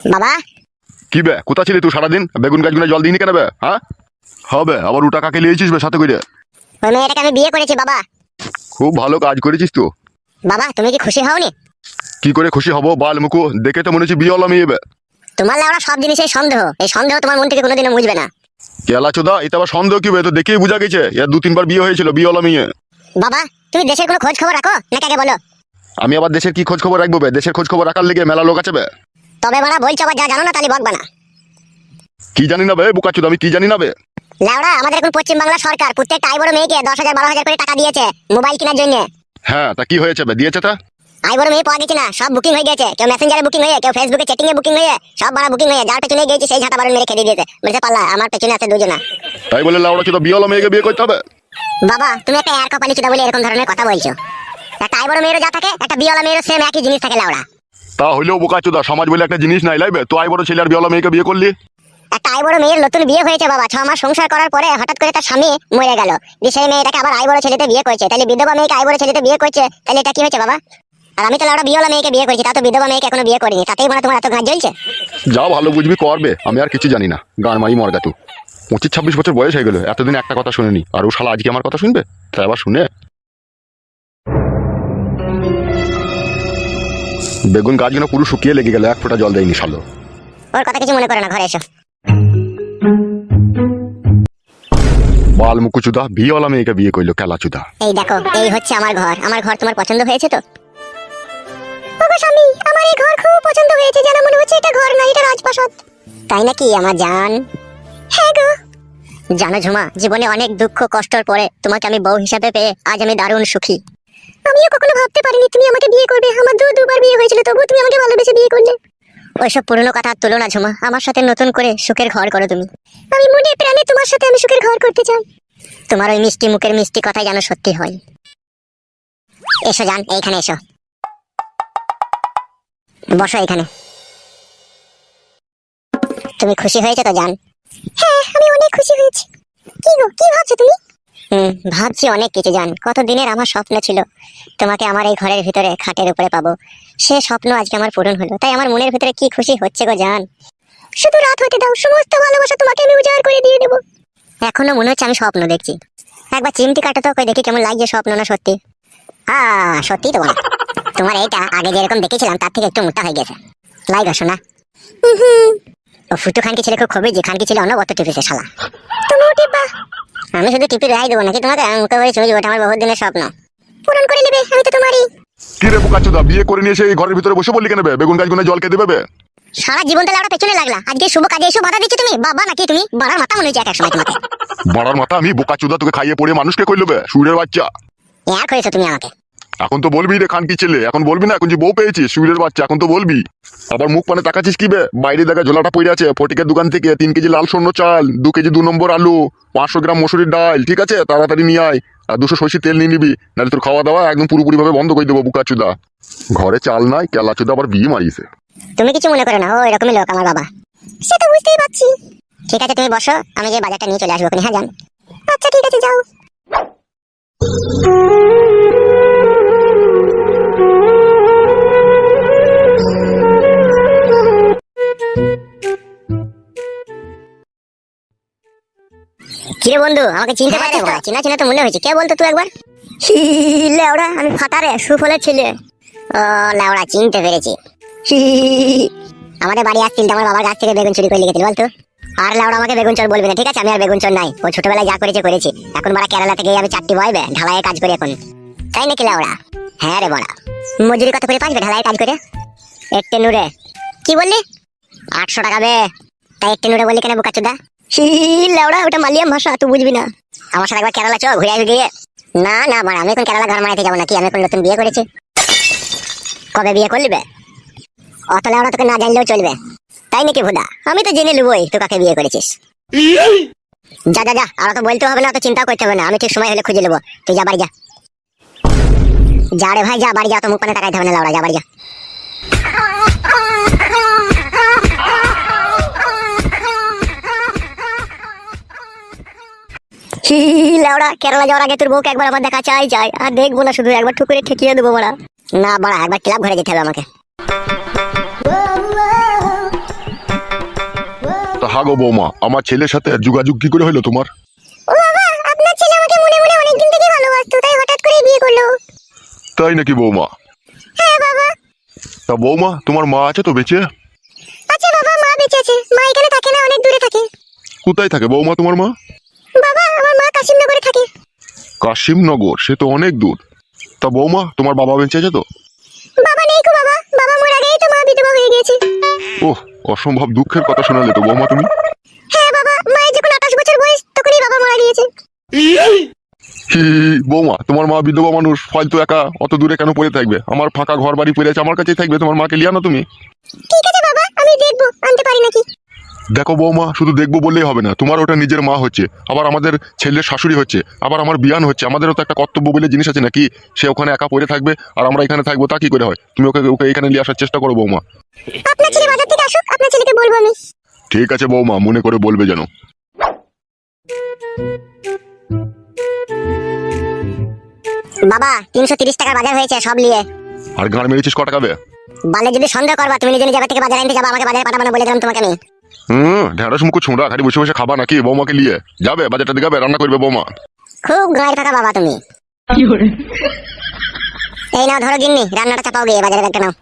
বাবা কি বে, কোথা ছিলি তুই সারাদিন? বেগুন গাছগুলো জল দিইনি কেন বে? হ্যাঁ হবে আবার ওটা কাকে লিয়েছিস বে সাথে করে? ওই মেয়েটাকে আমি বিয়ে করেছি বাবা। খুব ভালো কাজ করেছিস তো। বাবা তুমি কি খুশি হওনি? কি করে খুশি হব বাল মুকু, দেখে তো মনে হচ্ছে বিয়ে হলো মেয়ে বে। তোমার লাউড়া সব জিনিসের সন্দেহ, এই সন্দেহ তোমার মন থেকে কোনোদিনও মুছবে না। কেলা চোদা, এটা আবার সন্দেহ কি বে? তো দেখেই বোঝা গেছে এর 2-3 বার বিয়ে হয়েছিল, বিয়ে হলো মেয়ে। বাবা তুমি দেশের কোনো খোঁজ খবর রাখো নাকি আগে বলো। আমি আবার দেশের কি খোঁজ খবর রাখবো বে? দেশের খোঁজ খবর রাখার লেগে মেলা লোক আছে বে। তবে বাড়া বলছো আবার যা জানো না তাহলে বকবা না। কি জানি না বে বুকা চোদা, আমি কি জানি না বে। লাউড়া আমাদের এখন পশ্চিম বাংলা সরকার প্রত্যেকটা আইবড় মেয়েকে 10,000-12,000 করে টাকা দিয়েছে মোবাইল কেনার জন্য। হ্যাঁ তা কি হয়েছে বে, দিয়েছে তা? আইবড় মেয়ে পাওয়া গেছে না, সব বুকিং হয়ে গেছে। কেউ মেসেঞ্জারে বুকিং হয়ে, কেউ ফেসবুকে চ্যাটিং এ বুকিং হয়ে, সব বাড়া বুকিং হয়ে যার পেছনে গিয়েছে সেই ঝাঁটা বারণ মেরে খেয়ে দিয়েছে। বলছে পাল্লা আমার পেছনে আছে দুজনা। তাই বলে লাউড়া চোদা বিয়ে হলো মেয়েকে বিয়ে করতে হবে? বাবা তুমি একটা এর কপালি চুদা বলে এরকম ধরনের কথা বলছো। একটা আইবড় মেয়েরও যা থাকে একটা বিয়েওয়ালা মেয়েরও সেম একই জিনিস থাকে লাউড়া। তা হইলেও বোকা চোদা, সমাজ বলে একটা জিনিস নাই লাইবে। তো আই বড় ছেলে আর বিয়ে হলো মেয়েকে বিয়ে করলি? একটা আইবড় মেয়ের নতুন বিয়ে হয়েছে বাবা, 6 মাস সংসার করার পরে হঠাৎ করে তার স্বামী মরে গেল। সেই মেয়েটাকে আবার আইবড় ছেলেতে বিয়ে করেছে, তাহলে বিধবা মেয়েকে আইবড় ছেলেতে বিয়ে করেছে, তাহলে এটা কি হয়েছে বাবা? আর আমি তো লাউড়া বিয়েওয়ালা মেয়েকে বিয়ে করেছি, তা তো বিধবা মেয়েকে এখনো বিয়ে করিনি, তাতেই মানে তোমার এত গাছ জ্বলছে। যা ভালো বুঝবি করবে, আমি আর কিছু জানি না। গান মারি মরগা তু। 25-26 বছর বয়স হয়ে গেল, এতদিন একটা কথা শুনিনি, আর ও শালা আজকে আমার কথা শুনবে? তাই আবার শুনে বেগুন গাছগুলো পুরো শুকিয়ে লেগে গেল, এক ফোঁটা জল দেয়নি শালো। ওর কথা কিছু মনে করে না, ঘরে এসো। বাল মুকুচুদা বিয়েওয়ালা মেয়েকে বিয়ে করলো, কেলা চুদা। এই দেখো এই হচ্ছে আমার ঘর, আমার ঘর তোমার পছন্দ হয়েছে তো? বাবা স্বামী আমার এই ঘর খুব পছন্দ হয়েছে, যেন মনে হচ্ছে এটা ঘর না এটা রাজপ্রাসাদ। তাই নাকি আমার জান? হ্যাঁ গো। জানো ঝুমা, জীবনে অনেক দুঃখ কষ্টর পরে তোমাকে আমি বউ হিসাবে পেয়ে আজ আমি দারুণ সুখী। আমিও কখনো ভাবতে পারিনি তুমি আমাকে বিয়ে করবে, আমার দুবার বিয়ে হয়েছিল তবু তুমি আমাকে ভালোবেসে বিয়ে করলে। ওইসব পুরনো কথা তুলো না ঝুমা, আমার সাথে নতুন করে সুখের ঘর করো তুমি। আমি মনে প্রাণে তোমার সাথে আমি সুখের ঘর করতে চাই। তোমার ওই মিষ্টি মুখের মিষ্টি কথা যেন সত্যি হয়। এসো জান, এইখানে এসো, বসো এখানে। তুমি খুশি হয়েছে তো জান? হ্যাঁ আমি অনেক খুশি হয়েছি। কি গো কি ভাবছো তুমি? ভাবছি অনেক কিছু জান। কত দিনের আমার স্বপ্ন ছিল তোমাকে আমার এই ঘরের ভিতরে খাটের উপরে পাবো, সে স্বপ্ন আজকে আমার পূরণ হলো, তাই আমার মনের ভিতরে কি খুশি হচ্ছে গো জান। শুধু রাত হতে দাও, সমস্ত ভালোবাসা তোমাকে আমি উজাড় করে দিয়ে দেবো। এখনো মনে হচ্ছে আমি স্বপ্ন দেখছি। একবার চিমটি কাটো তো, কই দেখি কেমন লাগছে স্বপ্ন না সত্যি। সত্যি তোমার, তোমার এইটা আগে যেরকম দেখেছিলাম তার থেকে একটু মোটা হয়ে গেছে। লাইগো শোনা। ও ফুটু খানকি ছেলে খুব খবর যে খানকি ছেলে অনবরত টিপিছে শালা। তুমিও টিপা? আমি শুধু টিপি রেহাই দেবো নাকি তোমাকে? মুখে বলে চুজ, ওটা আমার বহুত দিনের স্বপ্ন, পূরণ করে নেবে, আমি তো তোমারই। কি রে বোকা চোদা, বিয়ে করে নিয়ে এসে এই ঘরের ভিতরে বসে বললি কেন বে? বেগুন গাছগুলো জল কে দেবে বে? সারা জীবন তাহলে আমরা পেছনে লাগলা, আজকে শুভ কাজে এসে বাধা দিচ্ছ তুমি? বাবা নাকি তুমি? বাড়ার মাথা মনে হচ্ছে এক সময় তোমাকে। বড়ার মাথা আমি? বোকা চোদা তোকে খাইয়ে পড়ে মানুষকে কইলো বে, সুরের বাচ্চা। এক হয়েছো তুমি আমাকে। এখন তো বলবি রে খানকি ছেলে, এখন বলবি না? এখন যে বউ পেয়েছিস সুরের বাচ্চা, এখন তো বলবি। আবার মুখ পানে তাকাচ্ছিস কি বে? বাইরে দেখা ঝোলাটা পড়ে আছে ফটিকের দোকান থেকে 3 কেজি লাল সর্ণ চাল, 2 কেজি 2 নম্বর আলু, 500 গ্রাম মসুরির ডাল, ঠিক আছে? তাড়াতাড়ি নিয়ে আয়, আর 200 সরষের তেল নিয়ে নিবি, নাহলে তোর খাওয়া দাওয়া একদম পুরোপুরি ভাবে বন্ধ করে দেবো বোকা চুদা। ঘরে চাল নাই, কেলা চুদা আবার বিয়ে মারিয়েছে। তুমি কিছু মনে করো না, ও এরকমই লোক আমার বাবা। সে তো বুঝতেই পারছি। ঠিক আছে তুমি বসো, আমি যে বাজারটা নিয়ে চলে আসবো। হ্যাঁ জান। আচ্ছা ঠিক আছে যাও। কিরে বন্ধু আমাকে চিনতে পারছিস তো? চিনা চিনা তো মনে হয়েছে, কে বলতো তুই একবার? লেওড়া আমি ফাতারে সুফলের ছেলে। ও লেওড়া চিনতে পেরেছি। আমাদের বাড়ি আসছিল, আমার বাবার গাছ থেকে বেগুন চুরি করে লিখেছিল বলতো। আর লেওড়া আমাকে বেগুন চোর বলবি না, ঠিক আছে? আমি আর বেগুন চোর নাই, ও ছোটবেলায় যা করেছে করেছি। এখন বাড়া কেরালা থেকে আমি 4টি বয়বে ঢালাইয়ের কাজ করি এখন। তাই নাকি লেওড়া? হ্যাঁ রে বড়া। মজুরি কত করে পাঁচবে ঢালাইয়ের কাজ করে? একটে নুরে। কি বললি? 800 টাকা বে। তাই একটে নুরে বললি কেন বোকাচোদা? লেওড়া ওটা মালিয়াম ভাষা, তুই বুঝবি না। আমার সাথে একবার কেরালা চল, ঘুরে আসবি গিয়ে। না না বড়া, আমি এখন কেরালা ঘর মারাইতে যাবো নাকি? আমি এখন নতুন বিয়ে করেছি। কবে বিয়ে করলি বে? অত লেওড়া তোকে না জানলেও চলবে। তাই নাকি ভুদা? আমি তো জেনে নেবই তুই কাকে বিয়ে করেছিস। যা যা যা, আর তো বলতে হবে না, অত চিন্তা করতে হবে না, আমি ঠিক সময় হলে খুঁজে নেবো। তুই যা বাড়ি যা। যা রে ভাই যা, বাড়ি যা, তো মুখ পানে তাকাইতে হবে না লাউড়া, যা বাড়ি যা। লাউড়া কেরালা যাওয়ার আগে তোর বউকে একবার আমার দেখা চাই চাই, আর দেখবো না শুধু, একবার ঠুকুরে ঠেকিয়ে দেবো বড়া। না বড়া, একবার ক্লাব ঘরে যেতে হবে আমাকে। হা গো বৌমা, আমার ছেলের সাথে যোগাযোগ কি করে হলো তোমার? ও বাবা, আপনার ছেলে আমাকে মনে মনে অনেকদিন থেকে ভালোবাসতো, তাই হঠাৎ করে বিয়ে করলো। তাই নাকি বৌমা? হ্যাঁ বাবা। তা বৌমা, তোমার মা আছে তো বেঁচে? আচ্ছা বাবা, মা বেঁচে আছে। মা এখানে থাকে না, অনেক দূরে থাকে। কোথায় থাকে বৌমা তোমার মা? বাবা, আমার মা কাশিমনগরে থাকে। কাশিমনগর? সে তো অনেক দূর। তা বৌমা, তোমার বাবা বেঁচে আছে তো? বাবা নেই গো বাবা, বাবা মারা গেই তো মা বিধবা হয়ে গেছে। ওহ, অসম্ভব দুঃখের কথা শোনালে তো বৌমা তুমি। হ্যাঁ বাবা, মায়ের যখন 28 বছর বয়স তখনই বাবা মারা গিয়েছে। হি হি, বৌমা, তোমার মা বিধবা মানুষ, ফালতু একা অত দূরে কেন পড়ে থাকবে? আমার ফাঁকা ঘর বাড়ি পড়ে আছে, আমার কাছেই থাকবে। তোমার মাকে লিয়া না তুমি। ঠিক আছে বাবা, আমি দেখবো আনতে পারি নাকি। দেখো বৌমা, শুধু দেখবো বললেই হবে না, তোমার ওটা নিজের মা হচ্ছে, আবার আমাদের ছেলের শাশুড়ি হচ্ছে, আবার আমার বিয়ান হচ্ছে। আমাদেরও তো একটা কর্তব্য বলে জিনিস আছে নাকি? সে ওখানে একা পড়ে থাকবে আর আমরা এখানে থাকবো, তা কি করে হয়? তুমি ওকে ওকে এখানে নিয়ে আসার চেষ্টা করো বৌমা। আপনার ছেলে বাজার থেকে আসুক, আপনার ছেলেকে বলবো আমি। ঠিক আছে বৌমা, মনে করে বলবে যেন। বাবা, 330 টাকার বাজার হয়েছে, সব নিয়ে। আর গান মেরেছিস ক টাকা বে? বালে যদি সন্দেহ করবা, তুমি নিজে নিজে থেকে বাজার আনতে যাবা, আমাকে বাজারে পাঠাবো না বলে দিলাম তোমাকে আমি। ঢেঁড়স মুখ ছোঁড়া, খালি বসে বসে খাবা নাকি? বৌমাকে নিয়ে যাবে বাজারটা দিকে, রান্না করবে বৌমা। খুব গায়ের ফাঁকা বাবা তুমি। এই নাও ধরো গিন্নি, রান্নাটা চাপাও গিয়ে, বাজারে একটা নাও।